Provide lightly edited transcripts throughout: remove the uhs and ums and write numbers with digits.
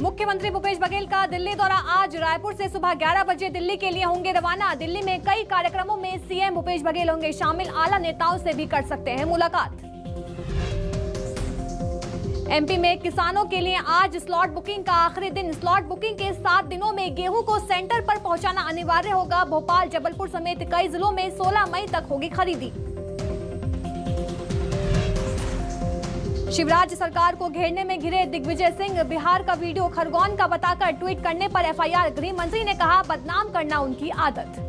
मुख्यमंत्री भूपेश बघेल का दिल्ली दौरा आज। रायपुर से सुबह 11 बजे दिल्ली के लिए होंगे रवाना। दिल्ली में कई कार्यक्रमों में सीएम भूपेश बघेल होंगे शामिल। आला नेताओं से भी कर सकते हैं मुलाकात। एमपी में किसानों के लिए आज स्लॉट बुकिंग का आखिरी दिन। स्लॉट बुकिंग के 7 दिनों में गेहूं को सेंटर पर पहुंचाना अनिवार्य होगा। भोपाल, जबलपुर समेत कई जिलों में 16 मई तक होगी खरीदी। शिवराज सरकार को घेरने में घिरे दिग्विजय सिंह। बिहार का वीडियो खरगोन का बताकर ट्वीट करने पर एफआईआर। गृह मंत्री ने कहा, बदनाम करना उनकी आदत।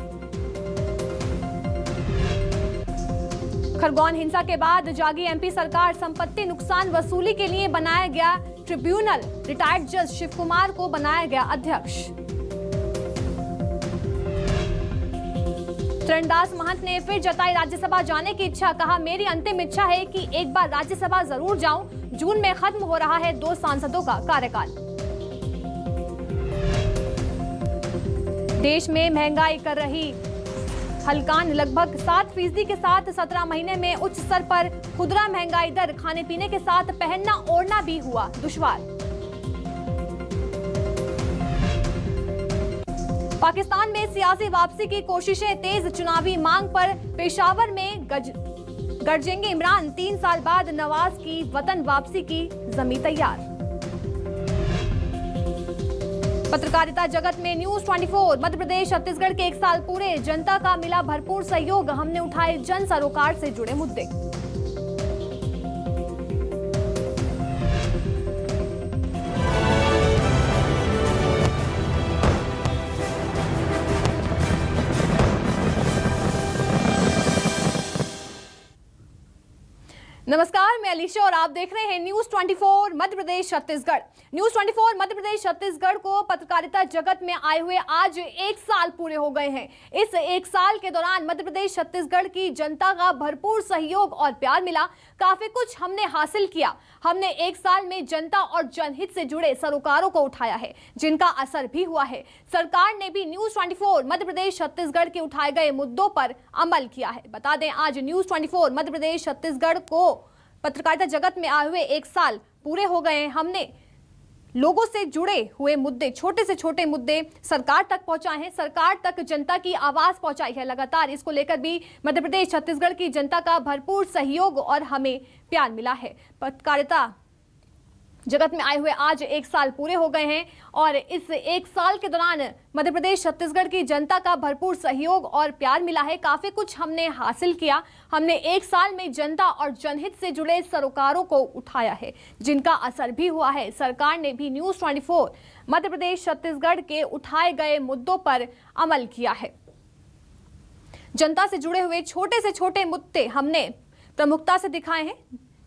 खरगोन हिंसा के बाद जागी एमपी सरकार। संपत्ति नुकसान वसूली के लिए बनाया गया ट्रिब्यूनल। रिटायर्ड जज शिव कुमार को बनाया गया अध्यक्ष। चरणदास महंत ने फिर जताई राज्यसभा जाने की इच्छा। कहा, मेरी अंतिम इच्छा है कि एक बार राज्यसभा जरूर जाऊं। जून में खत्म हो रहा है 2 सांसदों का कार्यकाल। देश में महंगाई कर रही हलकान। लगभग 7% के साथ 17 महीने में उच्च स्तर पर खुदरा महंगाई दर। खाने पीने के साथ पहनना ओढ़ना भी हुआ दुश्वार। पाकिस्तान में सियासी वापसी की कोशिशें तेज। चुनावी मांग पर पेशावर में गरजेंगे इमरान। 3 साल बाद नवाज की वतन वापसी की जमीन तैयार। पत्रकारिता जगत में न्यूज 24। मध्य प्रदेश छत्तीसगढ़ के 1 साल पूरे। जनता का मिला भरपूर सहयोग। हमने उठाए जन सरोकार से जुड़े मुद्दे। नमस्कार, मैं अलीशा और आप देख रहे हैं न्यूज 24 मध्य प्रदेश छत्तीसगढ़। न्यूज 24 मध्य प्रदेश छत्तीसगढ़ को पत्रकारिता जगत में आए हुए आज 1 साल पूरे हो गए हैं। इस 1 साल के दौरान मध्य प्रदेश छत्तीसगढ़ की जनता का भरपूर सहयोग और प्यार मिला। काफी कुछ हमने हासिल किया। हमने 1 साल में जनता और जनहित से जुड़े सरोकारों को उठाया है, जिनका असर भी हुआ है। सरकार ने भी न्यूज 24 मध्य प्रदेश छत्तीसगढ़ के उठाए गए मुद्दों पर अमल किया है। बता दें, आज न्यूज 24 मध्य प्रदेश छत्तीसगढ़ को पत्रकारिता जगत में आए हुए 1 साल पूरे हो गए हैं। हमने लोगों से जुड़े हुए मुद्दे, छोटे से छोटे मुद्दे सरकार तक पहुंचाए हैं। सरकार तक जनता की आवाज पहुंचाई है लगातार। इसको लेकर भी मध्य प्रदेश छत्तीसगढ़ की जनता का भरपूर सहयोग और हमें प्यार मिला है। पत्रकारिता जगत में आए हुए आज 1 साल पूरे हो गए हैं और इस 1 साल के दौरान मध्य प्रदेश छत्तीसगढ़ की जनता का भरपूर सहयोग और प्यार मिला है। काफी कुछ हमने हासिल किया। हमने 1 साल में जनता और जनहित से जुड़े सरोकारों को उठाया है, जिनका असर भी हुआ है। सरकार ने भी न्यूज 24 मध्य प्रदेश छत्तीसगढ़ के उठाए गए मुद्दों पर अमल किया है। जनता से जुड़े हुए छोटे से छोटे मुद्दे हमने प्रमुखता से दिखाए हैं,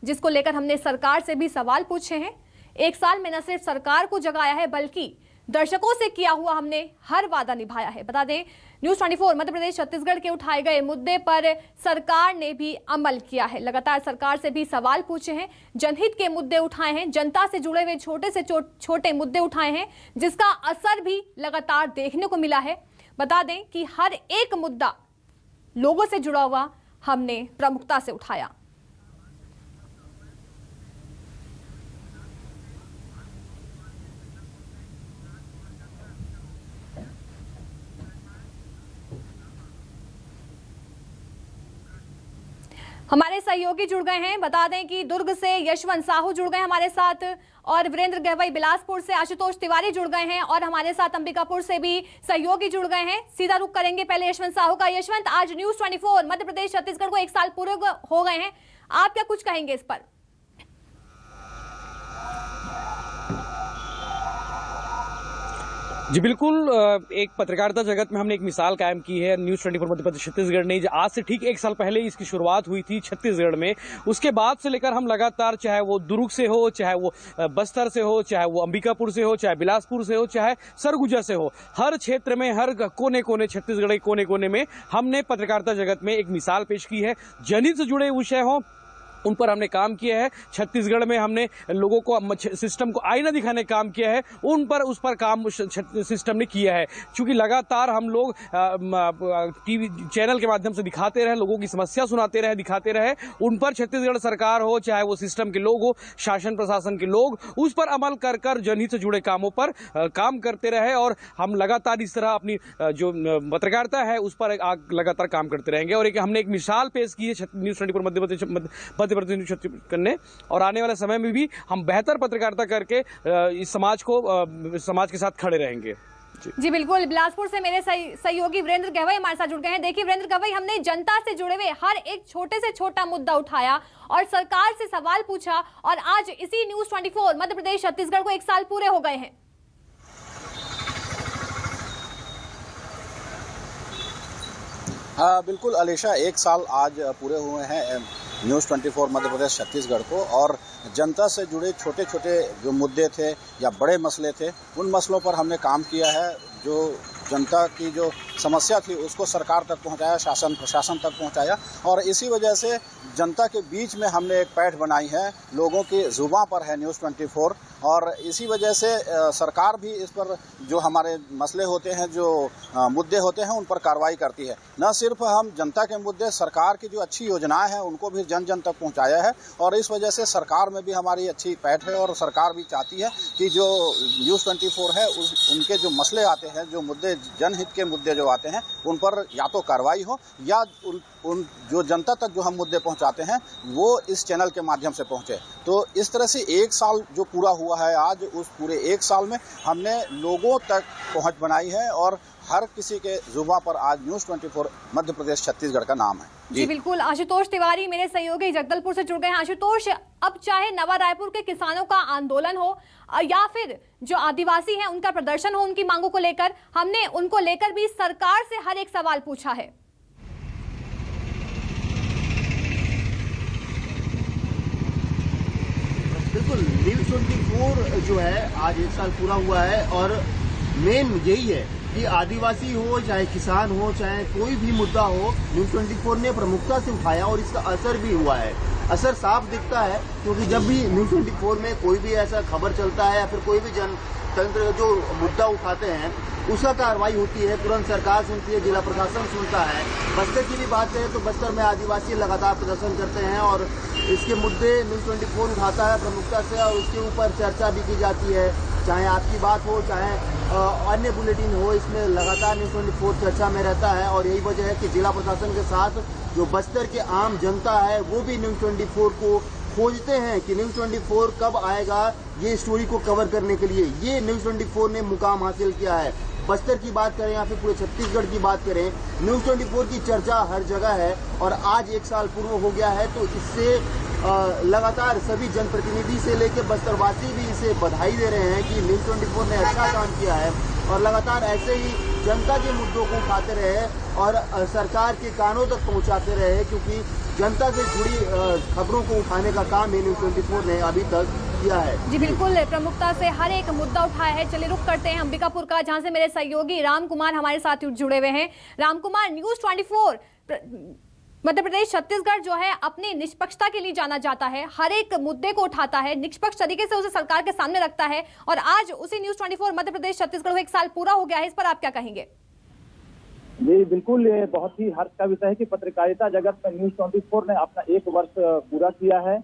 जिसको लेकर हमने सरकार से भी सवाल पूछे हैं। 1 साल में न सिर्फ सरकार को जगाया है, बल्कि दर्शकों से किया हुआ हमने हर वादा निभाया है। बता दें, न्यूज 24 मध्य प्रदेश छत्तीसगढ़ के उठाए गए मुद्दे पर सरकार ने भी अमल किया है। लगातार सरकार से भी सवाल पूछे हैं, जनहित के मुद्दे उठाए हैं, जनता से जुड़े हुए छोटे से छोटे मुद्दे उठाए हैं, जिसका असर भी लगातार देखने को मिला है। बता दें कि हर एक मुद्दा लोगों से जुड़ा हुआ हमने प्रमुखता से उठाया। हमारे सहयोगी जुड़ गए हैं। बता दें कि दुर्ग से यशवंत साहू जुड़ गए हमारे साथ और वीरेंद्र गहवई बिलासपुर से आशुतोष तिवारी जुड़ गए हैं और हमारे साथ अंबिकापुर से भी सहयोगी जुड़ गए हैं। सीधा रुख करेंगे पहले यशवंत साहू का। यशवंत, आज न्यूज 24 मध्य प्रदेश छत्तीसगढ़ को 1 साल पूरे हो गए हैं। आप क्या कुछ कहेंगे इस पर? जी बिल्कुल, एक पत्रकारिता जगत में हमने एक मिसाल कायम की है। न्यूज 24 मध्य प्रदेश छत्तीसगढ़ ने आज से ठीक 1 साल पहले इसकी शुरुआत हुई थी छत्तीसगढ़ में। उसके बाद से लेकर हम लगातार, चाहे वो दुर्ग से हो, चाहे वो बस्तर से हो, चाहे वो अंबिकापुर से हो, चाहे बिलासपुर से हो, चाहे सरगुजा से हो, हर क्षेत्र में, हर कोने कोने, छत्तीसगढ़ के कोने कोने में हमने पत्रकारिता जगत में एक मिसाल पेश की है। जनहित से जुड़े विषय हो, उन पर हमने काम किया है। छत्तीसगढ़ में हमने लोगों को सिस्टम को आईना दिखाने का काम किया है, उस पर काम सिस्टम ने किया है। क्योंकि लगातार हम लोग टीवी चैनल के माध्यम से दिखाते रहे, लोगों की समस्या सुनाते रहे, दिखाते रहे, उन पर छत्तीसगढ़ सरकार हो, चाहे वो सिस्टम के लोग हो, शासन प्रशासन के लोग, उस पर अमल कर कर जनहित से जुड़े कामों पर काम करते रहे। और हम लगातार इस तरह अपनी जो पत्रकारिता है उस पर लगातार काम करते रहेंगे। और हमने एक मिसाल पेश की है न्यूज़ 24 मध्य प्रदेश न्यूज़ करने, और आने वाले समय में भी हम बेहतर पत्रकारिता करके इस समाज के साथ खड़े रहेंगे। जी बिल्कुल। बिलासपुर से मेरे सहयोगी वीरेंद्र गवई हमारे साथ जुड़ गए हैं। देखिए वीरेंद्र गवई, हमने जनता से जुड़े हुए हर एक छोटे से छोटा मुद्दा उठाया और सरकार से सवाल पूछा, और आज इसी न्यूज़ 24 मध्य प्रदेश छत्तीसगढ़ को 1 साल पूरे हो गए हैं। हाँ बिल्कुल अलीशा, 1 साल आज पूरे हुए हैं न्यूज़ 24 मध्य प्रदेश छत्तीसगढ़ को, और जनता से जुड़े छोटे छोटे जो मुद्दे थे या बड़े मसले थे, उन मसलों पर हमने काम किया है। जो जनता की जो समस्या थी उसको सरकार तक पहुंचाया, शासन प्रशासन तक पहुंचाया, और इसी वजह से जनता के बीच में हमने एक पैठ बनाई है, लोगों की जुबान पर है न्यूज़ 24, और इसी वजह से सरकार भी इस पर जो हमारे मसले होते हैं, जो मुद्दे होते हैं, उन पर कार्रवाई करती है। न सिर्फ हम जनता के मुद्दे, सरकार की जो अच्छी योजनाएं हैं उनको भी जन जन तक पहुंचाया है, और इस वजह से सरकार में भी हमारी अच्छी पैठ है, और सरकार भी चाहती है कि जो न्यूज़ 24 है उनके जो मसले आते हैं, जो मुद्दे जनहित के मुद्दे जो आते हैं, उन पर या तो कार्रवाई हो, या उन जो जनता तक जो हम मुद्दे पहुंचाते हैं वो इस चैनल के माध्यम से पहुंचे। तो इस तरह से 1 साल जो पूरा हुआ है आज, उस पूरे 1 साल में हमने लोगों तक पहुंच बनाई है, और हर किसी के जुबान पर आज न्यूज़ 24 मध्य प्रदेश छत्तीसगढ़ का नाम है। जी बिल्कुल। आशुतोष तिवारी मेरे सहयोगी जगदलपुर से जुड़ गए हैं। आशुतोष, अब चाहे नवा रायपुर के किसानों का आंदोलन हो या फिर जो आदिवासी हैं उनका प्रदर्शन हो उनकी मांगों को लेकर, हमने उनको लेकर भी सरकार से हर एक सवाल पूछा है। बिल्कुल, न्यूज़ 24 जो है आज 1 साल पूरा हुआ है, और मेन यही है कि आदिवासी हो, चाहे किसान हो, चाहे कोई भी मुद्दा हो, न्यूज़ 24 ने प्रमुखता से उठाया, और इसका असर भी हुआ है। असर साफ दिखता है, क्योंकि जब भी न्यूज़ 24 में कोई भी ऐसा खबर चलता है या फिर कोई भी जनतंत्र जो मुद्दा उठाते हैं उसका कार्रवाई होती है, तुरंत सरकार सुनती है, जिला प्रशासन सुनता है। बस्तर की भी बात करें तो बस्तर में आदिवासी लगातार प्रदर्शन करते हैं, और इसके मुद्दे न्यूज़ 24 उठाता है प्रमुखता से, और उसके ऊपर चर्चा भी की जाती है। चाहे आपकी बात हो, चाहे अन्य बुलेटिन हो, इसमें लगातार न्यूज़ 24 चर्चा में रहता है। और यही वजह है कि जिला प्रशासन के साथ जो बस्तर के आम जनता है वो भी न्यूज़ 24 को खोजते हैं कि न्यूज़ 24 कब आएगा ये स्टोरी को कवर करने के लिए। ये न्यूज़ 24 ने मुकाम हासिल किया है। बस्तर की बात करें या फिर पूरे छत्तीसगढ़ की बात करें, न्यूज़ 24 की चर्चा हर जगह है, और आज 1 साल पूर्व हो गया है। तो इससे लगातार सभी जनप्रतिनिधि से लेकर बस्तरवासी भी इसे बधाई दे रहे हैं कि न्यूज़ 24 ने अच्छा काम किया है, और लगातार ऐसे ही जनता के मुद्दों को उठाते रहे और सरकार के कानों तक पहुंचाते रहे, क्योंकि जनता से जुड़ी खबरों को उठाने का काम न्यूज़ 24 ने अभी तक किया है। जी बिल्कुल, प्रमुखता से हर एक मुद्दा उठाया है। चलिए रुक करते हैं अंबिकापुर का, जहां से मेरे सहयोगी राम कुमार हमारे साथ जुड़े हुए हैं। राम कुमार, न्यूज़ 24 मध्य प्रदेश छत्तीसगढ़ जो है अपनी निष्पक्षता के लिए जाना जाता है, हर एक मुद्दे को उठाता है, निष्पक्ष तरीके से उसे सरकार के सामने रखता है, और आज उसी न्यूज़ 24 मध्य प्रदेश छत्तीसगढ़ को 1 साल पूरा हो गया है। इस पर आप क्या कहेंगे? जी बिल्कुल, ये बहुत ही हर्ष का विषय है कि पत्रकारिता जगत में न्यूज़ 24 ने अपना 1 वर्ष पूरा किया है।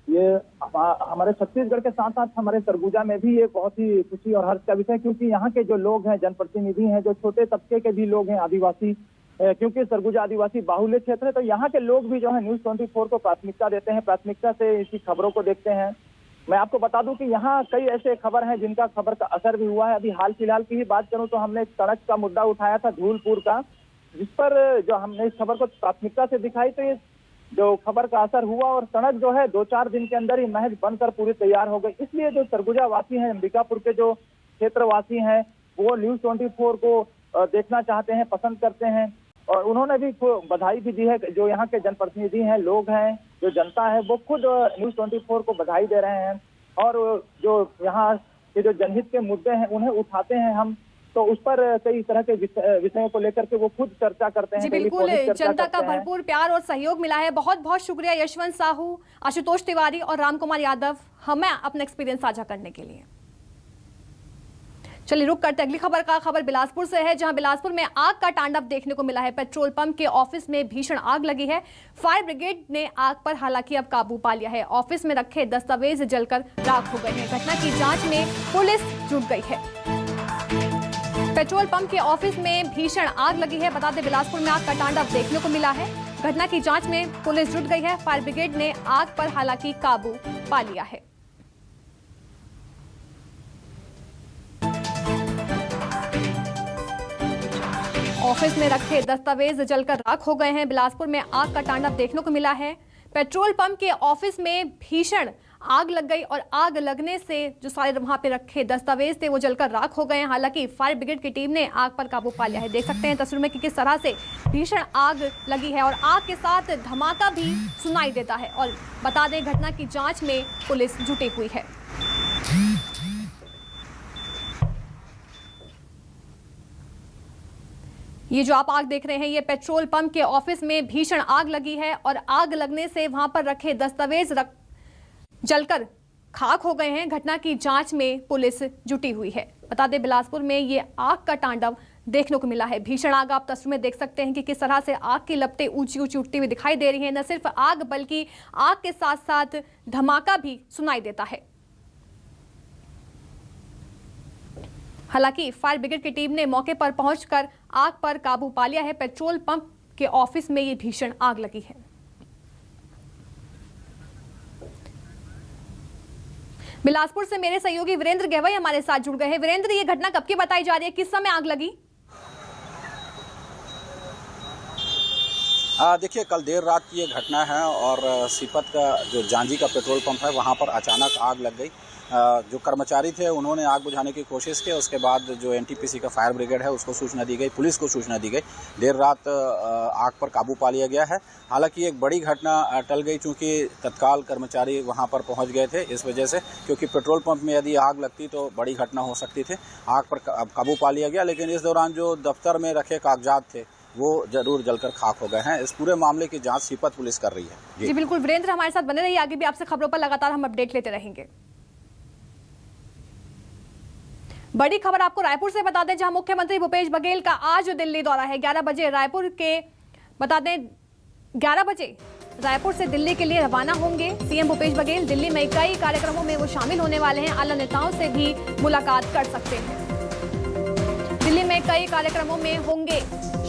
ये हमारे छत्तीसगढ़ के साथ साथ हमारे सरगुजा में भी ये बहुत ही खुशी और हर्ष का विषय है, क्योंकि यहाँ के जो लोग हैं, जनप्रतिनिधि हैं, जो छोटे तबके के भी लोग हैं, आदिवासी, क्योंकि सरगुजा आदिवासी बाहुल्य क्षेत्र है, तो यहाँ के लोग भी जो है न्यूज़ 24 को प्राथमिकता देते हैं, प्राथमिकता से इसकी खबरों को देखते हैं। मैं आपको बता दूं कि यहाँ कई ऐसे खबर हैं जिनका खबर का असर भी हुआ है। अभी हाल फिलहाल की ही बात करूं तो हमने सड़क का मुद्दा उठाया था धूलपुर का, जिस पर जो हमने इस खबर को प्राथमिकता से दिखाई, तो ये जो खबर का असर हुआ, और सड़क जो है 2-4 दिन के अंदर ही महज बनकर पूरी तैयार हो गई। इसलिए जो सरगुजा वासी हैं, अंबिकापुर के जो क्षेत्रवासी हैं, वो न्यूज़ 24 को देखना चाहते हैं, पसंद करते हैं, और उन्होंने भी बधाई भी दी है। जो यहाँ के जनप्रतिनिधि हैं, लोग हैं, जो जनता है, वो खुद न्यूज़ 24 को बधाई दे रहे हैं, और जो यहाँ के जो जनहित के मुद्दे हैं उन्हें उठाते हैं हम। तो उस पर कई तरह के विषयों को लेकर के वो खुद चर्चा करते हैं। जी बिल्कुल, जनता का भरपूर प्यार और सहयोग मिला है। बहुत बहुत शुक्रिया यशवंत साहू, आशुतोष तिवारी और राम कुमार यादव हमें अपना एक्सपीरियंस साझा करने के लिए। चलिए रुक करते अगली खबर का। खबर बिलासपुर से है, जहां बिलासपुर में आग का तांडव देखने को मिला है। पेट्रोल पंप के ऑफिस में भीषण आग लगी है। फायर ब्रिगेड ने आग पर हालांकि अब काबू पा लिया है। ऑफिस में रखे दस्तावेज जलकर राख हो गए हैं। घटना की जांच में पुलिस जुट गई है। पेट्रोल पंप के ऑफिस में भीषण आग लगी है। बता दें बिलासपुर में आग का तांडव देखने को मिला है। घटना की जांच में पुलिस जुट गई है। फायर ब्रिगेड ने आग पर हालांकि काबू पा लिया है। ऑफिस में रखे दस्तावेज जलकर राख हो गए हैं। बिलासपुर में आग का तांडव देखने को मिला है। पेट्रोल पंप के ऑफिस में भीषण आग लग गई और आग लगने से जो सारे वहां पे रखे दस्तावेज थे वो जलकर राख हो गए हैं। हालांकि फायर ब्रिगेड की टीम ने आग पर काबू पा लिया है। देख सकते हैं तस्वीर में कि किस तरह से भीषण आग लगी है और आग के साथ धमाका भी सुनाई देता है। और बता दें घटना की जांच में पुलिस जुटी हुई है। ये जो आप आग देख रहे हैं ये पेट्रोल पंप के ऑफिस में भीषण आग लगी है और आग लगने से वहां पर रखे दस्तावेज जलकर खाक हो गए हैं। घटना की जांच में पुलिस जुटी हुई है। बता दें बिलासपुर में ये आग का तांडव देखने को मिला है। भीषण आग आप तस्वीर में देख सकते हैं कि किस तरह से आग की लपटें ऊंची ऊंची उठती हुई दिखाई दे रही हैं। न सिर्फ आग बल्कि आग के साथ साथ धमाका भी सुनाई देता है। हालांकि फायर ब्रिगेड की टीम ने मौके पर पहुंचकर आग पर काबू पा लिया है। पेट्रोल पंप के ऑफिस में ये भीषण आग लगी है। बिलासपुर से मेरे सहयोगी वीरेंद्र गहवाई हमारे साथ जुड़ गए हैं। वीरेंद्र, ये घटना कब की बताई जा रही है, किस समय आग लगी? देखिए कल देर रात की ये घटना है और सीपत का जो जांजी का पेट्रोल पंप है वहाँ पर अचानक आग लग गई। जो कर्मचारी थे उन्होंने आग बुझाने की कोशिश की। उसके बाद जो एनटीपीसी का फायर ब्रिगेड है उसको सूचना दी गई, पुलिस को सूचना दी गई। देर रात आग पर काबू पा लिया गया है। हालांकि एक बड़ी घटना टल गई क्योंकि तत्काल कर्मचारी वहां पर पहुंच गए थे इस वजह से, क्योंकि पेट्रोल पंप में यदि आग लगती तो बड़ी घटना हो सकती थी। आग पर काबू पा लिया गया, लेकिन इस दौरान जो दफ्तर में रखे कागजात थे वो जरूर जलकर खाक हो गए हैं। इस पूरे मामले की जांच सीपत पुलिस कर रही है। जी बिल्कुल वीरेंद्र, हमारे साथ बने रहिए, आगे भी आपसे खबरों पर लगातार हम अपडेट लेते रहेंगे। बड़ी खबर आपको रायपुर से बता दें, जहां मुख्यमंत्री भूपेश बघेल का आज दिल्ली दौरा है। 11 बजे रायपुर के बता दें 11 बजे रायपुर से दिल्ली के लिए रवाना होंगे सीएम भूपेश बघेल। दिल्ली में कई कार्यक्रमों में वो शामिल होने वाले हैं। आला नेताओं से भी मुलाकात कर सकते हैं। दिल्ली में कई कार्यक्रमों में होंगे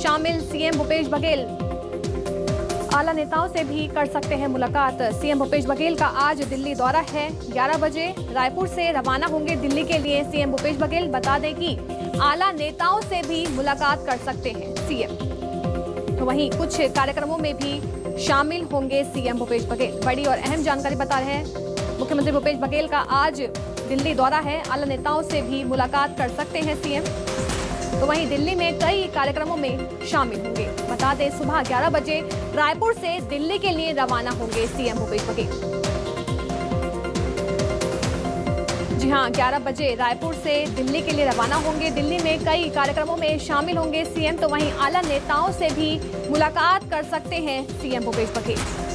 शामिल सीएम भूपेश बघेल। आला नेताओं से भी कर सकते हैं मुलाकात। सीएम भूपेश बघेल का आज दिल्ली दौरा है। 11 बजे रायपुर से रवाना होंगे दिल्ली के लिए सीएम भूपेश बघेल। बता दें कि आला नेताओं से भी मुलाकात कर सकते हैं सीएम। तो वहीं कुछ कार्यक्रमों में भी शामिल होंगे सीएम भूपेश बघेल। बड़ी और अहम जानकारी बता रहे हैं, मुख्यमंत्री भूपेश बघेल का आज दिल्ली दौरा है। आला नेताओं से भी मुलाकात कर सकते हैं सीएम। तो वहीं दिल्ली में कई कार्यक्रमों में शामिल होंगे। बता दें सुबह 11 बजे रायपुर से दिल्ली के लिए रवाना होंगे सीएम भूपेश बघेल। जी हां, 11 बजे रायपुर से दिल्ली के लिए रवाना होंगे। दिल्ली में कई कार्यक्रमों में शामिल होंगे सीएम। तो वहीं आला नेताओं से भी मुलाकात कर सकते हैं सीएम भूपेश बघेल।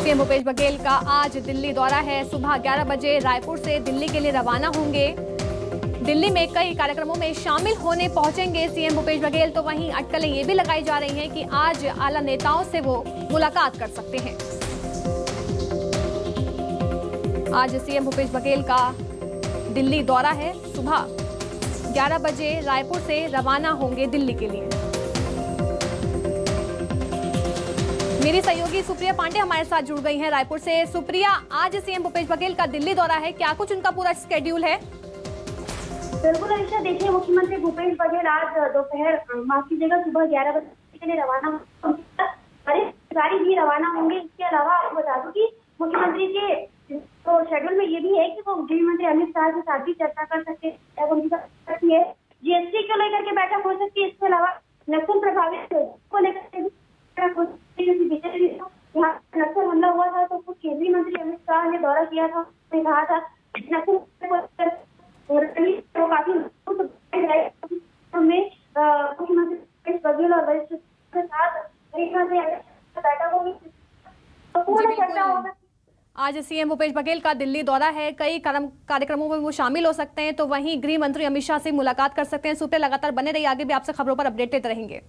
सीएम भूपेश बघेल का आज दिल्ली दौरा है। सुबह 11 बजे रायपुर से दिल्ली के लिए रवाना होंगे। दिल्ली में कई कार्यक्रमों में शामिल होने पहुंचेंगे सीएम भूपेश बघेल। तो वहीं अटकलें ये भी लगाई जा रही हैं कि आज आला नेताओं से वो मुलाकात कर सकते हैं। आज सीएम भूपेश बघेल का दिल्ली दौरा है। सुबह 11 बजे रायपुर से रवाना होंगे दिल्ली के लिए। मेरी सहयोगी सुप्रिया पांडे हमारे साथ जुड़ गई हैं रायपुर से। सुप्रिया, आज सीएम भूपेश बघेल का दिल्ली दौरा है, क्या कुछ उनका पूरा शेड्यूल है? बिल्कुल अलीशा, देखिए मुख्यमंत्री भूपेश बघेल आज दोपहर सुबह 11 बजे के लिए रवाना होंगे। अधिकारी भी रवाना होंगे। इसके अलावा आपको बता दूं कि मुख्यमंत्री के तो शेड्यूल में ये भी है कि वो गृह मंत्री अमित शाह के साथ भी चर्चा कर सकते हैं। उनकी जीएसटी को लेकर के बैठक हो सकती है। इसके अलावा नक्सल प्रभावित को लेकर यहाँ नक्सल हमला हुआ था तो केंद्रीय मंत्री अमित शाह ने दौरा किया था, उसने कहा था तो काफी में मुख्यमंत्री भूपेश बघेल और वरिष्ठ के साथ बैठक होगी, पूरा चर्चा होगा। आज सीएम भूपेश बघेल का दिल्ली दौरा है, कई कार्यक्रमों में वो शामिल हो सकते हैं, तो वहीं गृह मंत्री अमित शाह से मुलाकात कर सकते हैं। सुप्रिया लगातार बने रहिए, आगे भी आपसे खबरों पर अपडेट देते रहेंगे।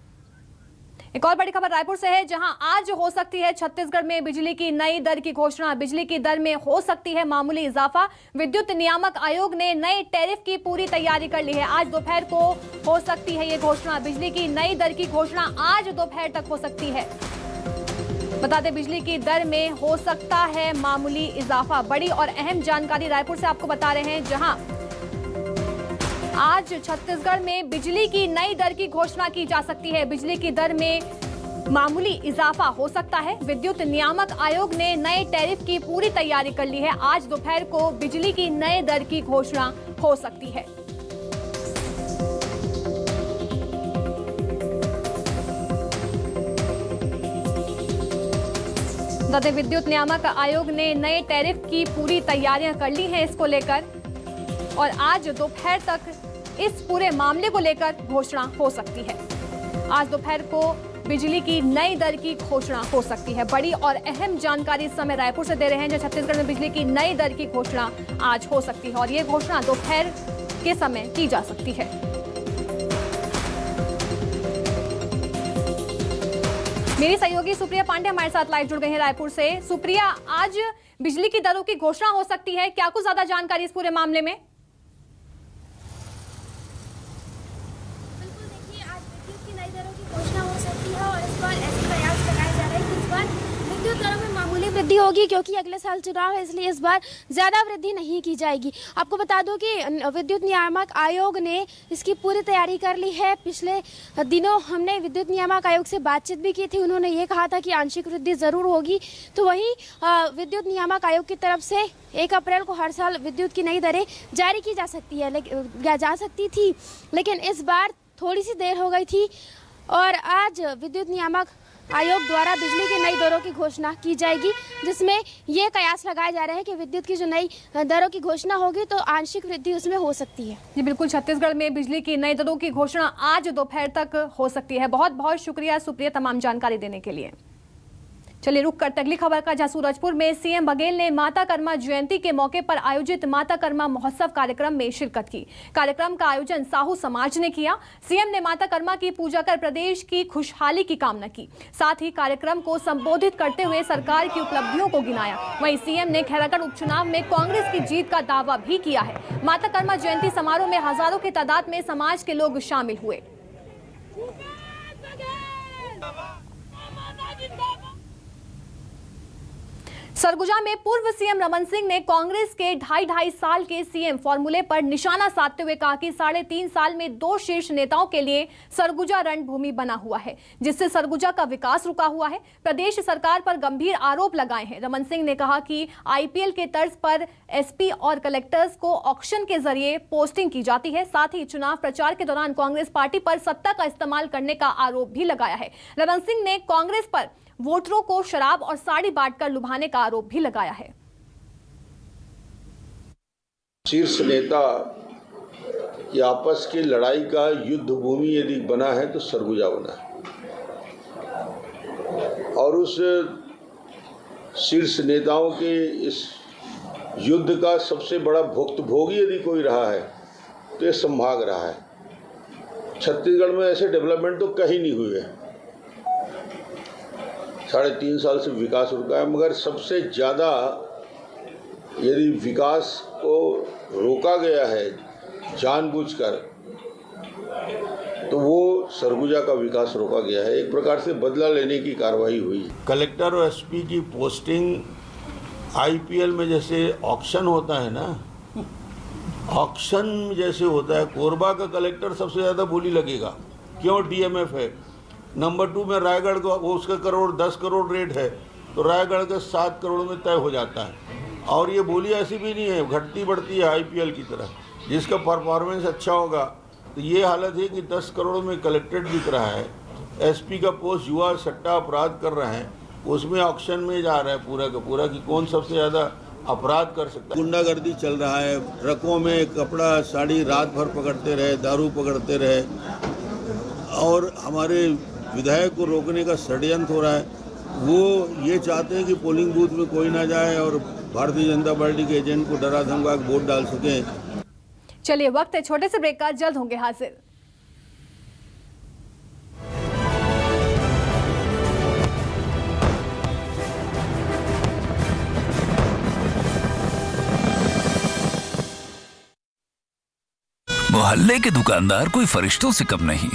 एक और बड़ी खबर रायपुर से है, जहां आज हो सकती है छत्तीसगढ़ में बिजली की नई दर की घोषणा। बिजली की दर में हो सकती है मामूली इजाफा। विद्युत नियामक आयोग ने नए टैरिफ की पूरी तैयारी कर ली है। आज दोपहर को हो सकती है ये घोषणा। बिजली की नई दर की घोषणा आज दोपहर तक हो सकती है। बता दें, बिजली की दर में हो सकता है मामूली इजाफा। बड़ी और अहम जानकारी रायपुर से आपको बता रहे हैं, जहां आज छत्तीसगढ़ में बिजली की नई दर की घोषणा की जा सकती है। बिजली की दर में मामूली इजाफा हो सकता है। विद्युत नियामक आयोग ने नए टैरिफ की पूरी तैयारी कर ली है। आज दोपहर को बिजली की नए दर की घोषणा हो सकती है। विद्युत नियामक आयोग ने नए टैरिफ की पूरी तैयारियां कर ली हैं इसको लेकर, और आज दोपहर तक इस पूरे मामले को लेकर घोषणा हो सकती है। आज दोपहर को बिजली की नई दर की घोषणा हो सकती है। बड़ी और अहम जानकारी इस समय रायपुर से दे रहे हैं, जहां छत्तीसगढ़ में बिजली की नई दर की घोषणा आज हो सकती है, और ये घोषणा दोपहर के समय की जा सकती है। मेरी सहयोगी सुप्रिया पांडे हमारे साथ लाइव जुड़ गए हैं रायपुर से। सुप्रिया, आज बिजली की दरों की घोषणा हो सकती है, क्या कुछ ज्यादा जानकारी इस पूरे मामले में? बिल्कुल, देखिए, आज विद्युत की नई दरों की घोषणा हो सकती है, और इस बार ऐसे प्रयास लगाए जा रहे हैं कि इस बार विद्युत दरों में मामूली वृद्धि होगी, क्योंकि अगले साल चुनाव है, इसलिए इस बार ज़्यादा वृद्धि नहीं की जाएगी। आपको बता दूं कि विद्युत नियामक आयोग ने इसकी पूरी तैयारी कर ली है। पिछले दिनों हमने विद्युत नियामक आयोग से बातचीत भी की थी, उन्होंने ये कहा था कि आंशिक वृद्धि ज़रूर होगी। तो वहीं विद्युत नियामक आयोग की तरफ से 1 अप्रैल को हर साल विद्युत की नई दरें जारी की जा सकती थी, लेकिन इस बार थोड़ी सी देर हो गई थी, और आज विद्युत नियामक आयोग द्वारा बिजली की नई दरों की घोषणा की जाएगी, जिसमें ये कयास लगाए जा रहे हैं कि विद्युत की जो नई दरों की घोषणा होगी तो आंशिक वृद्धि उसमें हो सकती है। जी बिल्कुल, छत्तीसगढ़ में बिजली की नई दरों की घोषणा आज दोपहर तक हो सकती है। बहुत बहुत शुक्रिया सुप्रिया तमाम जानकारी देने के लिए। चलिए रुक करते अगली खबर का, जहां सूरजपुर में सीएम बघेल ने माता कर्मा जयंती के मौके पर आयोजित माता कर्मा महोत्सव कार्यक्रम में शिरकत की। कार्यक्रम का आयोजन साहू समाज ने किया। सीएम ने माता कर्मा की पूजा कर प्रदेश की खुशहाली की कामना की। साथ ही कार्यक्रम को संबोधित करते हुए सरकार की उपलब्धियों को गिनाया। वहीं सीएम ने खैरागढ़ उपचुनाव में कांग्रेस की जीत का दावा भी किया है। माता कर्मा जयंती समारोह में हजारों की तादाद में समाज के लोग शामिल हुए। सरगुजा में पूर्व सीएम रमन सिंह ने कांग्रेस के 2.5 साल के सीएम फॉर्मूले पर निशाना साधते हुए कहा कि 3.5 साल में 2 शीर्ष नेताओं के लिए सरगुजा रणभूमि बना हुआ है, जिससे सरगुजा का विकास रुका हुआ है। प्रदेश सरकार पर गंभीर आरोप लगाए हैं। रमन सिंह ने कहा कि आईपीएल के तर्ज पर एसपी और कलेक्टर्स को ऑक्शन के जरिए पोस्टिंग की जाती है। साथ ही चुनाव प्रचार के दौरान कांग्रेस पार्टी पर सत्ता का इस्तेमाल करने का आरोप भी लगाया है। रमन सिंह ने कांग्रेस पर वोटरों को शराब और साड़ी बांटकर लुभाने का आरोप भी लगाया है। शीर्ष नेता की आपस की लड़ाई का युद्ध भूमि यदि बना है तो सरगुजा बना है, और उस शीर्ष नेताओं के इस युद्ध का सबसे बड़ा भुक्तभोगी यदि कोई रहा है तो ये संभाग रहा है। छत्तीसगढ़ में ऐसे डेवलपमेंट तो कहीं नहीं हुए हैं। 3.5 साल से विकास रुका है, मगर सबसे ज़्यादा यदि विकास को रोका गया है जानबूझकर तो वो सरगुजा का विकास रोका गया है। एक प्रकार से बदला लेने की कार्रवाई हुई। कलेक्टर और एसपी की पोस्टिंग आईपीएल में जैसे ऑक्शन होता है ना, ऑक्शन जैसे होता है। कोरबा का कलेक्टर सबसे ज़्यादा बोली लगेगा, क्यों? डीएमएफ है। नंबर 2 में रायगढ़ का, वो उसका 10 करोड़ रेट है, तो रायगढ़ का 7 करोड़ में तय हो जाता है। और ये बोली ऐसी भी नहीं है, घटती बढ़ती है आईपीएल की तरह। जिसका परफॉर्मेंस अच्छा होगा तो ये हालत है कि 10 करोड़ में कलेक्ट्रेट बिक रहा है। एसपी का पोस्ट युवा सट्टा अपराध कर रहे हैं, उसमें ऑक्शन में जा रहा है पूरा का पूरा कि कौन सबसे ज़्यादा अपराध कर सकता है। गुंडागर्दी चल रहा है, ट्रकों में कपड़ा साड़ी रात भर पकड़ते रहे, दारू पकड़ते रहे और हमारे विधायक को रोकने का षड्यंत्र हो रहा है। वो ये चाहते हैं कि पोलिंग बूथ में कोई ना जाए और भारतीय जनता पार्टी के एजेंट को डरा धमका के वोट डाल सकें। चलिए वक्त है छोटे से ब्रेक का, जल्द होंगे हाजिर। मोहल्ले के दुकानदार कोई फरिश्तों से कम नहीं।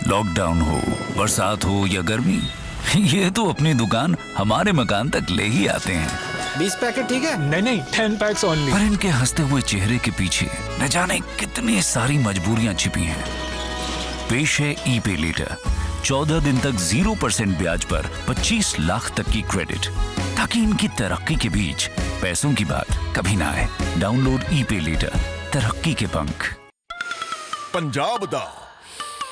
लॉकडाउन हो, बरसात हो या गर्मी, ये तो अपनी दुकान हमारे मकान तक ले ही आते हैं। 20 पैकेट ठीक है? नहीं 10 पैक्स ओनली। पर इनके हंसते हुए चेहरे के पीछे न जाने कितनी सारी मजबूरियां छिपी हैं। पेश है ई-पे लेटर। 14 दिन तक 0% ब्याज पर 25 लाख तक की क्रेडिट, ताकि इनकी तरक्की के बीच पैसों की बात कभी ना आए। डाउनलोड ई-पे लेटर, तरक्की के पंख। पंजाब दा,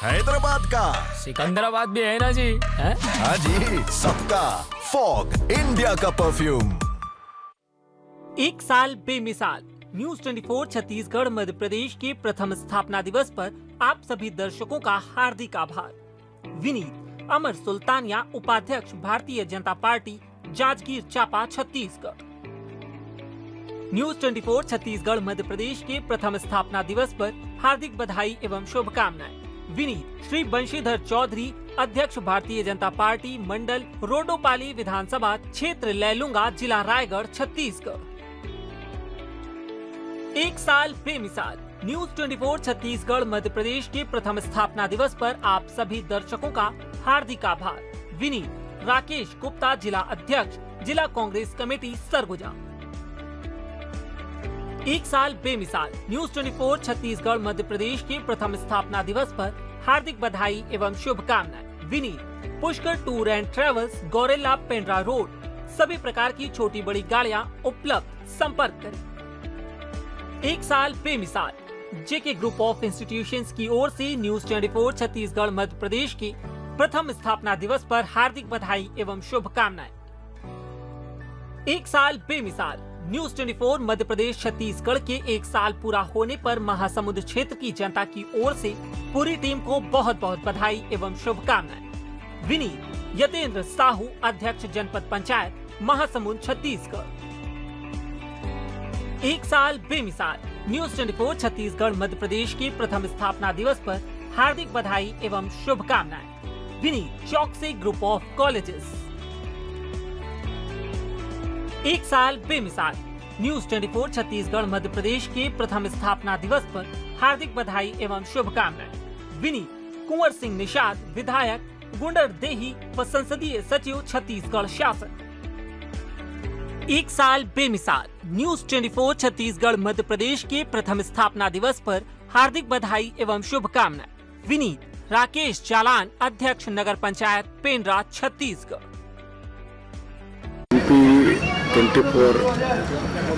हैदराबाद का, सिकंदराबाद भी है ना जी? है? हाँ जी, सबका फॉग, इंडिया का परफ्यूम। एक साल बेमिसाल। न्यूज 24 छत्तीसगढ़ मध्य प्रदेश के प्रथम स्थापना दिवस पर आप सभी दर्शकों का हार्दिक आभार। विनीत अमर सुल्तानिया, उपाध्यक्ष भारतीय जनता पार्टी, जांजगीर चांपा, छत्तीसगढ़। न्यूज 24 छत्तीसगढ़ मध्य प्रदेश के प्रथम स्थापना दिवस पर हार्दिक बधाई एवं शुभकामनाएं। विनीत श्री बंशीधर चौधरी, अध्यक्ष भारतीय जनता पार्टी, मंडल रोडोपाली विधानसभा क्षेत्र, लैलूंगा, जिला रायगढ़, छत्तीसगढ़। एक साल बेमिसाल। न्यूज 24 छत्तीसगढ़ मध्य प्रदेश के प्रथम स्थापना दिवस पर आप सभी दर्शकों का हार्दिक आभार। विनीत राकेश गुप्ता, जिला अध्यक्ष, जिला कांग्रेस कमेटी, सरगुजा। एक साल बेमिसाल। न्यूज 24 छत्तीसगढ़ मध्य प्रदेश के प्रथम स्थापना दिवस पर हार्दिक बधाई एवं शुभकामनाएं। Vineet Pushkar tour and travels, Gaurela, Pendra road. सभी प्रकार की छोटी बड़ी गाड़ियां उपलब्ध, संपर्क करें। एक साल बेमिसाल। जेके ग्रुप ऑफ इंस्टीट्यूशंस की ओर से न्यूज 24 छत्तीसगढ़ मध्य प्रदेश के प्रथम स्थापना दिवस पर हार्दिक बधाई एवं शुभकामनाएं। एक साल बेमिसाल। न्यूज 24 मध्य प्रदेश छत्तीसगढ़ के एक साल पूरा होने पर महासमुंद क्षेत्र की जनता की ओर से पूरी टीम को बहुत बहुत बधाई एवं शुभकामनाएं। विनीत यतेंद्र साहू, अध्यक्ष जनपद पंचायत, महासमुंद, छत्तीसगढ़। एक साल बेमिसाल। न्यूज 24 छत्तीसगढ़ मध्य प्रदेश के प्रथम स्थापना दिवस पर हार्दिक बधाई एवं शुभकामनाएं। विनीत चौकसी ग्रुप ऑफ कॉलेजेस। एक साल बेमिसाल। न्यूज 24 छत्तीसगढ़ मध्य प्रदेश के प्रथम स्थापना दिवस पर हार्दिक बधाई एवं शुभकामनाएं। विनीत कुंवर सिंह निषाद, विधायक, गुंडरदेही व संसदीय सचिव, छत्तीसगढ़ शासन। एक साल बेमिसाल। न्यूज 24 छत्तीसगढ़ मध्य प्रदेश के प्रथम स्थापना दिवस पर हार्दिक बधाई एवं शुभकामनाएं। विनीत राकेश चालान, अध्यक्ष, नगर पंचायत, पेंड्रा, छत्तीसगढ़। 24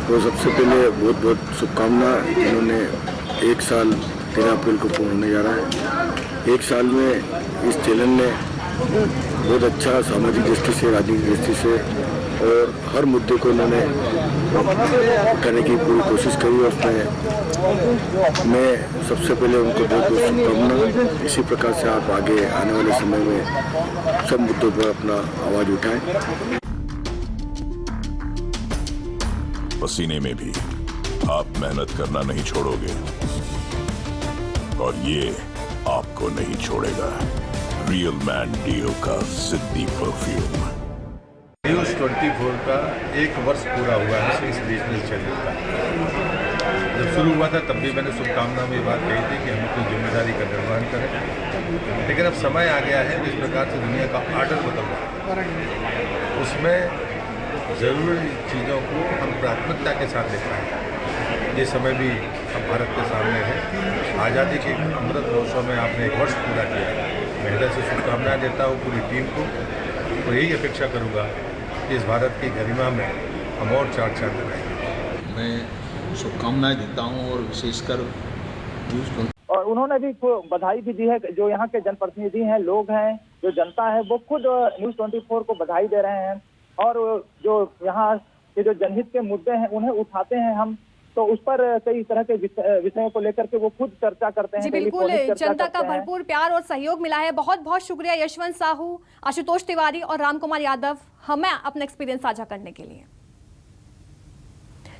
को सबसे पहले बहुत बहुत शुभकामनाएं। इन्होंने एक साल 13 अप्रैल को पूर्ण होने जा रहा है। एक साल में इस चैनल ने बहुत अच्छा सामाजिक दृष्टि से, राजनीतिक दृष्टि से और हर मुद्दे को इन्होंने करने की पूरी कोशिश करी और उसमें मैं सबसे पहले उनको बहुत बहुत शुभकामनाएं। इसी प्रकार से आप आगे आने वाले समय में सब मुद्दों पर अपना आवाज उठाएं। पसीने में भी आप मेहनत करना नहीं छोड़ोगे और ये आपको नहीं छोड़ेगा। रियल मैन डीओ का सिद्धि परफ्यूम। न्यूज 24 का एक वर्ष पूरा हुआ है इस बिजनेस चैनल का। जब शुरू हुआ था तब भी मैंने शुभकामना में ये बात कही थी कि हम अपनी जिम्मेदारी का निर्वहन करें, लेकिन अब समय आ गया है जिस प्रकार से दुनिया का ऑर्डर बदल रहा है, उसमें ज़रूरी चीज़ों को हम प्राथमिकता के साथ देख रहे हैं। ये समय भी अब भारत के सामने है। आज़ादी के अमृत महोत्सव में आपने एक वर्ष पूरा किया है। मैं हृदय से शुभकामनाएं देता हूँ पूरी टीम को और यही अपेक्षा करूँगा कि इस भारत की गरिमा में हम और चार चांद लगाएंगे। मैं शुभकामनाएं देता हूँ और विशेषकर और उन्होंने भी बधाई भी दी है। जो यहाँ के जनप्रतिनिधि हैं, लोग हैं, जो जनता है, वो खुद न्यूज 24 को बधाई दे रहे हैं और जो यहाँ ये जो जनहित के मुद्दे हैं उन्हें उठाते हैं हम, तो उस पर कई तरह के विषयों को लेकर के वो खुद चर्चा करते हैं। जी बिल्कुल, जनता का भरपूर प्यार और सहयोग मिला है। बहुत बहुत शुक्रिया यशवंत साहू, आशुतोष तिवारी और राम कुमार यादव हमें अपना एक्सपीरियंस साझा करने के लिए।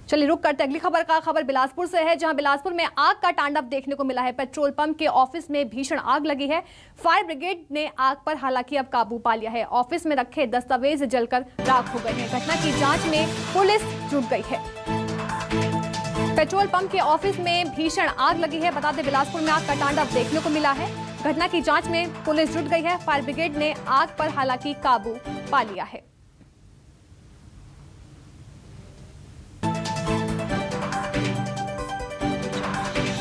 चलिए रुक करते अगली खबर का। खबर बिलासपुर से है, जहां बिलासपुर में आग का तांडव देखने को मिला है। पेट्रोल पंप के ऑफिस में भीषण आग लगी है। फायर ब्रिगेड ने आग पर हालांकि अब काबू पा लिया है। ऑफिस में रखे दस्तावेज जलकर राख हो गए हैं। घटना की जांच में पुलिस जुट गई है। पेट्रोल पंप के ऑफिस में भीषण आग लगी है। बता दें बिलासपुर में आग का तांडव देखने को मिला है। घटना की जांच में पुलिस जुट गई है। फायर ब्रिगेड ने आग पर हालांकि काबू पा लिया है।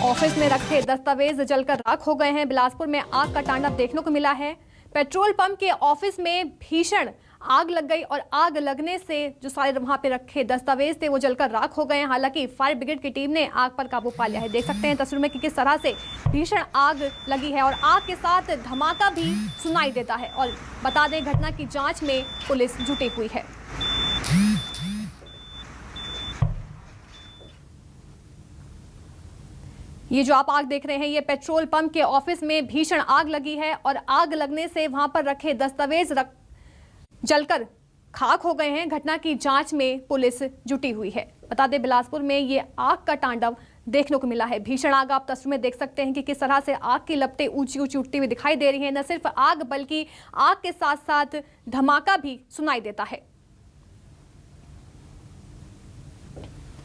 ऑफिस में रखे दस्तावेज जलकर राख हो गए हैं। बिलासपुर में आग का तांडव देखने को मिला है। पेट्रोल पंप के ऑफिस में भीषण आग लग गई और आग लगने से जो सारे वहां पे रखे दस्तावेज थे वो जलकर राख हो गए हैं। हालांकि फायर ब्रिगेड की टीम ने आग पर काबू पा लिया है। देख सकते हैं तस्वीर में कि किस तरह से भीषण आग लगी है और आग के साथ धमाका भी सुनाई देता है। और बता दें घटना की जांच में पुलिस जुटी हुई है। ये जो आप आग देख रहे हैं ये पेट्रोल पंप के ऑफिस में भीषण आग लगी है और आग लगने से वहां पर रखे दस्तावेज जलकर खाक हो गए हैं। घटना की जांच में पुलिस जुटी हुई है। बता दें बिलासपुर में ये आग का तांडव देखने को मिला है। भीषण आग आप तस्वीर में देख सकते हैं कि किस तरह से आग की लपटें ऊंची ऊंची उठती हुई दिखाई दे रही हैं। न सिर्फ आग बल्कि आग के साथ साथ धमाका भी सुनाई देता है।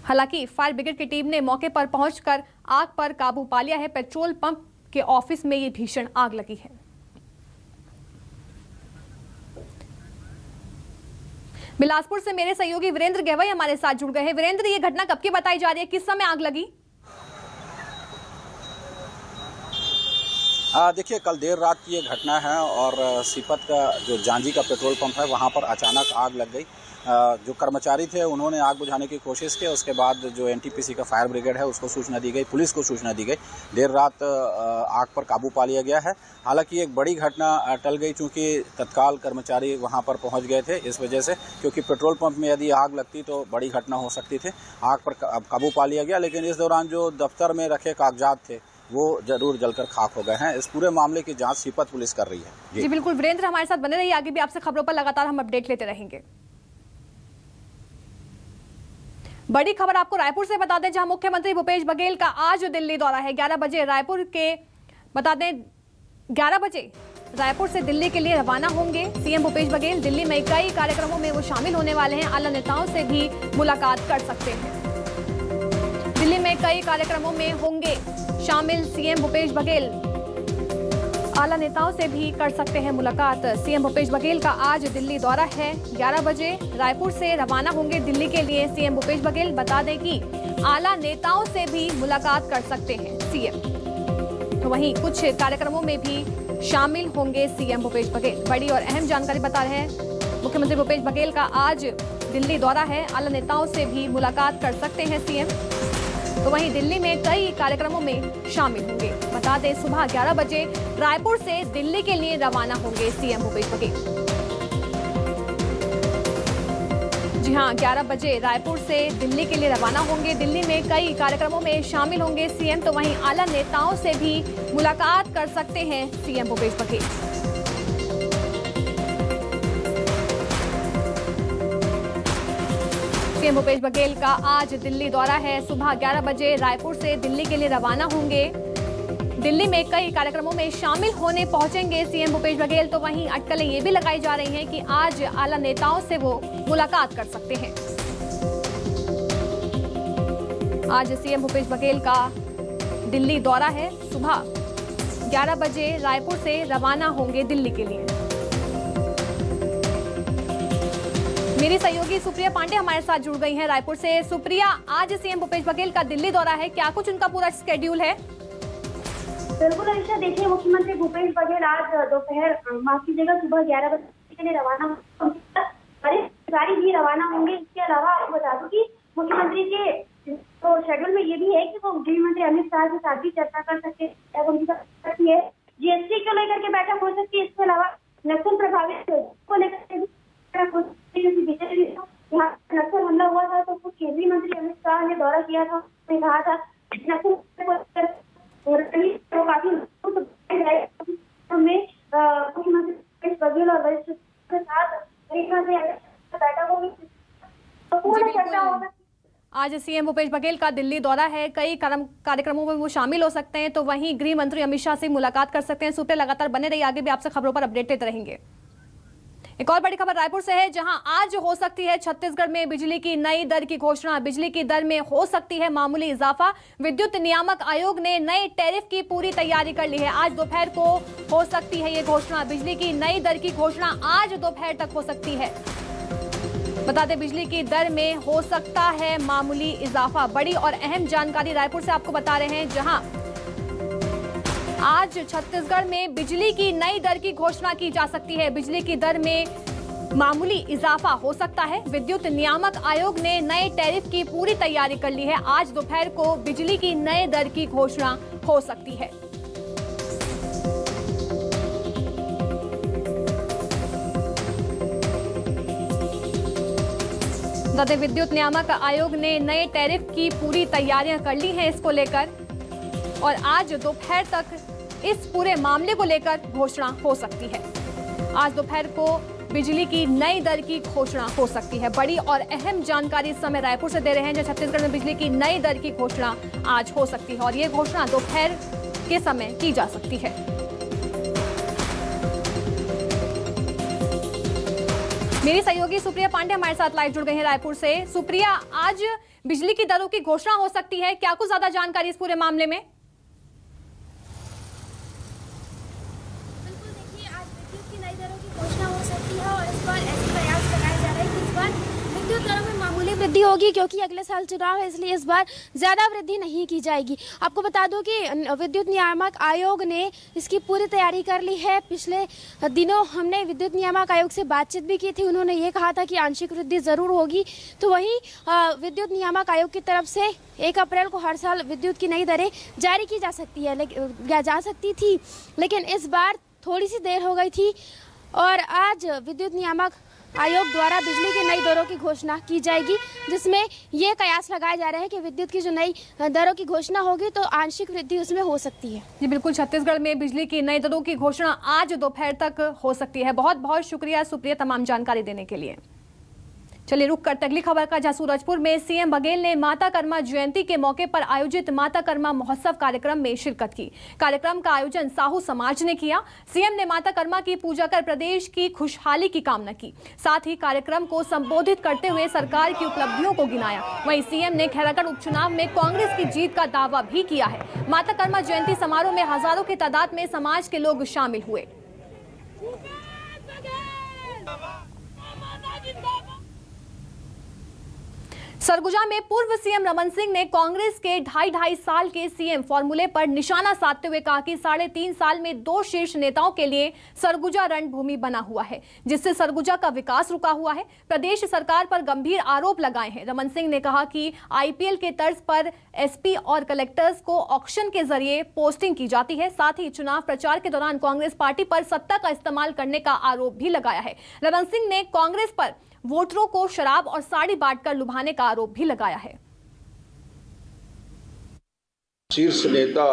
हालांकि फायर ब्रिगेड की टीम ने मौके पर पहुंचकर आग पर काबू पा लिया है। पेट्रोल पंप के ऑफिस में ये भीषण आग लगी है। बिलासपुर से मेरे सहयोगी वीरेंद्र गहवाई हमारे साथ जुड़ गए हैं। वीरेंद्र, ये घटना कब की बताई जा रही है, किस समय आग लगी? देखिए कल देर रात की ये घटना है और सीपत का जो जांजी का पेट्रोल पंप है वहाँ पर अचानक आग लग गई। जो कर्मचारी थे उन्होंने आग बुझाने की कोशिश की। उसके बाद जो एनटीपीसी का फायर ब्रिगेड है उसको सूचना दी गई, पुलिस को सूचना दी गई। देर रात आग पर काबू पा लिया गया है। हालांकि एक बड़ी घटना टल गई क्योंकि तत्काल कर्मचारी वहां पर पहुंच गए थे इस वजह से, क्योंकि पेट्रोल पंप में यदि आग लगती तो बड़ी घटना हो सकती थी। आग पर काबू पा लिया गया, लेकिन इस दौरान जो दफ्तर में रखे कागजात थे वो जरूर जलकर खाक हो गए हैं। इस पूरे मामले की जांच सीपत पुलिस कर रही है। जी बिल्कुल वीरेंद्र, हमारे साथ बने रहिए, आगे भी आपसे खबरों पर लगातार हम अपडेट लेते रहेंगे। बड़ी खबर आपको रायपुर से बता दें, जहां मुख्यमंत्री भूपेश बघेल का आज दिल्ली दौरा है। 11 बजे रायपुर के बता दें 11 बजे रायपुर से दिल्ली के लिए रवाना होंगे सीएम भूपेश बघेल। दिल्ली में कई कार्यक्रमों में वो शामिल होने वाले हैं। आला नेताओं से भी मुलाकात कर सकते हैं। दिल्ली में कई कार्यक्रमों में होंगे शामिल सीएम भूपेश बघेल। आला नेताओं से भी कर सकते हैं मुलाकात। सीएम भूपेश बघेल का आज दिल्ली दौरा है। 11 बजे रायपुर से रवाना होंगे दिल्ली के लिए सीएम भूपेश बघेल। बता दें कि आला नेताओं से भी मुलाकात कर सकते हैं सीएम। तो वहीं कुछ कार्यक्रमों में भी शामिल होंगे सीएम भूपेश बघेल। बड़ी और अहम जानकारी बता रहे हैं, मुख्यमंत्री भूपेश बघेल का आज दिल्ली दौरा है। आला नेताओं से भी मुलाकात कर सकते हैं सीएम। तो वहीं दिल्ली में कई कार्यक्रमों में शामिल होंगे। बता दें सुबह 11 बजे रायपुर से दिल्ली के लिए रवाना होंगे सीएम भूपेश बघेल। जी हां, 11 बजे रायपुर से दिल्ली के लिए रवाना होंगे। दिल्ली में कई कार्यक्रमों में शामिल होंगे सीएम। तो वहीं आला नेताओं से भी मुलाकात कर सकते हैं सीएम भूपेश बघेल। सीएम भूपेश बघेल का आज दिल्ली दौरा है। सुबह 11 बजे रायपुर से दिल्ली के लिए रवाना होंगे। दिल्ली में कई कार्यक्रमों में शामिल होने पहुंचेंगे सीएम भूपेश बघेल। तो वहीं अटकलें ये भी लगाई जा रही हैं कि आज आला नेताओं से वो मुलाकात कर सकते हैं। आज सीएम भूपेश बघेल का दिल्ली दौरा है। सुबह 11 बजे रायपुर से रवाना होंगे दिल्ली के लिए। मेरी सहयोगी सुप्रिया पांडे हमारे साथ जुड़ गई हैं रायपुर से। सुप्रिया, आज सीएम भूपेश बघेल का दिल्ली दौरा है, क्या कुछ उनका पूरा शेड्यूल है? बिल्कुल अलीशा, देखिए मुख्यमंत्री भूपेश बघेल आज दोपहर माफ कीजिएगा सुबह 11 बजे के लिए रवाना अधिकारी भी रवाना होंगे। इसके अलावा आपको बता दूं कि मुख्यमंत्री के तो शेड्यूल में ये भी है कि वो गृह मंत्री अमित शाह के साथ भी चर्चा कर सकते हैं। उनकी सकती है जीएसटी को लेकर के बैठक हो सकती है। इसके अलावा नक्सल प्रभावित को लेकर यहाँ नक्सल हमला हुआ मंत्री अमित शाह ने दौरा किया था, उन्होंने कहा था हमें मुख्यमंत्री भूपेश बघेल और वरिष्ठ के साथ बैठक होगी, पूर्ण चर्चा होगा। आज सीएम भूपेश बघेल का दिल्ली दौरा है, कई कार्यक्रमों में वो शामिल हो सकते हैं, तो वहीं गृह मंत्री अमित शाह से मुलाकात कर सकते हैं। सुप्रिया लगातार बने रहिए, आगे भी आपसे खबरों पर अपडेट देते रहेंगे। एक और बड़ी खबर रायपुर से है, जहां आज हो सकती है छत्तीसगढ़ में बिजली की नई दर की घोषणा। बिजली की दर में हो सकती है मामूली इजाफा। विद्युत नियामक आयोग ने नए टैरिफ की पूरी तैयारी कर ली है। आज दोपहर को हो सकती है ये घोषणा। बिजली की नई दर की घोषणा आज दोपहर तक हो सकती है। बता दें, बिजली की दर में हो सकता है मामूली इजाफा। बड़ी और अहम जानकारी रायपुर से आपको बता रहे हैं, जहां आज छत्तीसगढ़ में बिजली की नई दर की घोषणा की जा सकती है। बिजली की दर में मामूली इजाफा हो सकता है। विद्युत नियामक आयोग ने नए टैरिफ की पूरी तैयारी कर ली है। आज दोपहर को बिजली की नए दर की घोषणा हो सकती है। विद्युत नियामक आयोग ने नए टैरिफ की पूरी तैयारियां कर ली हैं इसको लेकर, और आज दोपहर तक इस पूरे मामले को लेकर घोषणा हो सकती है। आज दोपहर को बिजली की नई दर की घोषणा हो सकती है। बड़ी और अहम जानकारी इस समय रायपुर से दे रहे हैं, जहां छत्तीसगढ़ में बिजली की नई दर की घोषणा आज हो सकती है, और ये घोषणा दोपहर के समय की जा सकती है। मेरी सहयोगी सुप्रिया पांडे हमारे साथ लाइव जुड़ गई हैं रायपुर से। सुप्रिया, आज बिजली की दरों की घोषणा हो सकती है, क्या कुछ ज्यादा जानकारी इस पूरे मामले में? बिल्कुल, देखिए आज विद्युत की नई दरों की घोषणा हो सकती है, और इस बार ऐसे प्रयास लगाए जा रहे हैं कि इस बार विद्युत दरों में मामूली वृद्धि होगी, क्योंकि अगले साल चुनाव है, इसलिए इस बार ज़्यादा वृद्धि नहीं की जाएगी। आपको बता दूं कि विद्युत नियामक आयोग ने इसकी पूरी तैयारी कर ली है। पिछले दिनों हमने विद्युत नियामक आयोग से बातचीत भी की थी, उन्होंने ये कहा था कि आंशिक वृद्धि ज़रूर होगी। तो वहीं विद्युत नियामक आयोग की तरफ से 1 अप्रैल को हर साल विद्युत की नई दरें जारी की जा सकती थी, लेकिन इस बार थोड़ी सी देर हो गई थी, और आज विद्युत नियामक आयोग द्वारा बिजली की नई दरों की घोषणा की जाएगी, जिसमें ये कयास लगाए जा रहे हैं कि विद्युत की जो नई दरों की घोषणा होगी तो आंशिक वृद्धि उसमें हो सकती है। जी बिल्कुल, छत्तीसगढ़ में बिजली की नई दरों की घोषणा आज दोपहर तक हो सकती है। बहुत बहुत शुक्रिया सुप्रिया तमाम जानकारी देने के लिए। चलिए रुक करते अगली खबर का, जहां सूरजपुर में सीएम बघेल ने माता कर्मा जयंती के मौके पर आयोजित माता कर्मा महोत्सव कार्यक्रम में शिरकत की। कार्यक्रम का आयोजन साहू समाज ने किया। सीएम ने माता कर्मा की पूजा कर प्रदेश की खुशहाली की कामना की। साथ ही कार्यक्रम को संबोधित करते हुए सरकार की उपलब्धियों को गिनाया। वहीं सीएम ने खैरागढ़ उपचुनाव में कांग्रेस की जीत का दावा भी किया है। माता कर्मा जयंती समारोह में हजारों की तादाद में समाज के लोग शामिल हुए। सरगुजा में पूर्व सीएम रमन सिंह ने कांग्रेस के 2.5 साल के सीएम फॉर्मूले पर निशाना साधते हुए कहा कि 3.5 साल में 2 शीर्ष नेताओं के लिए सरगुजा रणभूमि बना हुआ है, जिससे सरगुजा का विकास रुका हुआ है। प्रदेश सरकार पर गंभीर आरोप लगाए हैं। रमन सिंह ने कहा कि आईपीएल के तर्ज पर एसपी और कलेक्टर्स को ऑक्शन के जरिए पोस्टिंग की जाती है। साथ ही चुनाव प्रचार के दौरान कांग्रेस पार्टी पर सत्ता का इस्तेमाल करने का आरोप भी लगाया है। रमन सिंह ने कांग्रेस पर वोटरों को शराब और साड़ी बांटकर लुभाने का आरोप भी लगाया है। शीर्ष नेता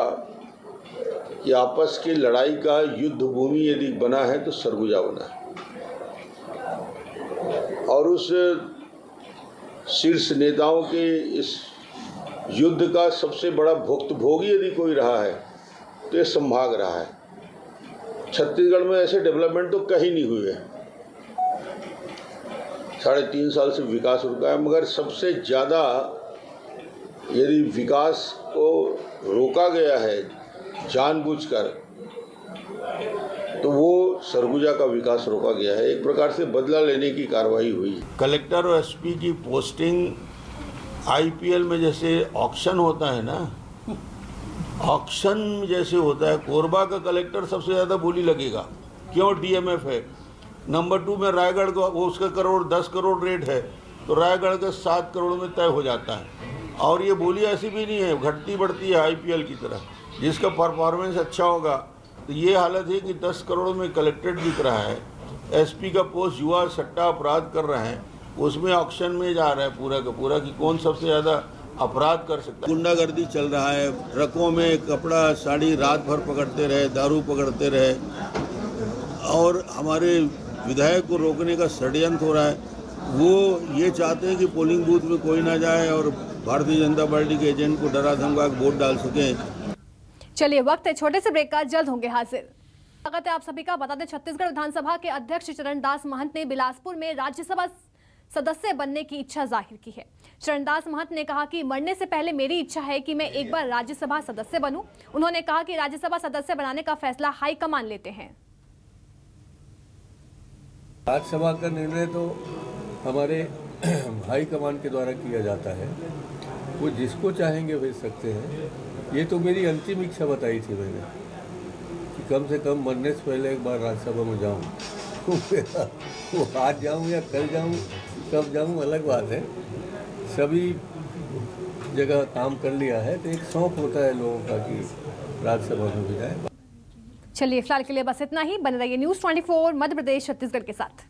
की आपस की लड़ाई का युद्ध भूमि यदि बना है तो सरगुजा बना है, और उस शीर्ष नेताओं के इस युद्ध का सबसे बड़ा भुक्तभोगी यदि कोई रहा है तो ये संभाग रहा है। छत्तीसगढ़ में ऐसे डेवलपमेंट तो कहीं नहीं हुए हैं। 3.5 साल से विकास रुका है, मगर सबसे ज़्यादा यदि विकास को रोका गया है जानबूझकर तो वो सरगुजा का विकास रोका गया है। एक प्रकार से बदला लेने की कार्रवाई हुई। कलेक्टर और एसपी की पोस्टिंग आईपीएल में जैसे ऑक्शन होता है ना, ऑक्शन जैसे होता है। कोरबा का कलेक्टर सबसे ज़्यादा बोली लगेगा, क्यों? डीएमएफ है। नंबर 2 में रायगढ़ का वो उसका 10 करोड़ रेट है, तो रायगढ़ का 7 करोड़ में तय हो जाता है। और ये बोली ऐसी भी नहीं है, घटती बढ़ती है आईपीएल की तरह। जिसका परफॉर्मेंस अच्छा होगा तो ये हालत है कि 10 करोड़ में कलेक्ट्रेट बिक रहा है, एसपी का पोस्ट युवा सट्टा अपराध कर रहे हैं, उसमें ऑक्शन में जा रहा है पूरा का पूरा कि कौन सबसे ज़्यादा अपराध कर सकता है। गुंडागर्दी चल रहा है, ट्रकों में कपड़ा साड़ी रात भर पकड़ते रहे, दारू पकड़ते रहे, और हमारे विधायक को रोकने का षड्यंत्र हो रहा है। वो ये चाहते हैं कि पोलिंग बूथ में कोई ना जाए और भारतीय जनता पार्टी के एजेंट को डरा धमका के वोट डाल सकें। चलिए वक्त है छोटे से ब्रेक का, जल्द होंगे हाजिर। स्वागत है आप सभी का। बता दें छत्तीसगढ़ विधानसभा के अध्यक्ष चरणदास महंत ने बिलासपुर में राज्यसभा सदस्य बनने की इच्छा जाहिर की है। चरणदास महंत ने कहा कि मरने से पहले मेरी इच्छा है कि मैं एक बार राज्यसभा सदस्य बनूं। उन्होंने कहा कि राज्यसभा सदस्य बनाने का फैसला हाईकमान लेते हैं। राज्यसभा का निर्णय तो हमारे हाईकमान के द्वारा किया जाता है, वो जिसको चाहेंगे भेज सकते हैं। ये तो मेरी अंतिम इच्छा बताई थी मैंने कि कम से कम मरने से पहले एक बार राज्यसभा में जाऊँ। वो आज जाऊँ या कल जाऊँ, कब जाऊँ अलग बात है। सभी जगह काम कर लिया है तो एक शौक होता है लोगों का कि राज्यसभा में भी जाए। चलिए फिलहाल के लिए बस इतना ही। बने रहिए न्यूज़ 24 मध्य प्रदेश छत्तीसगढ़ के साथ।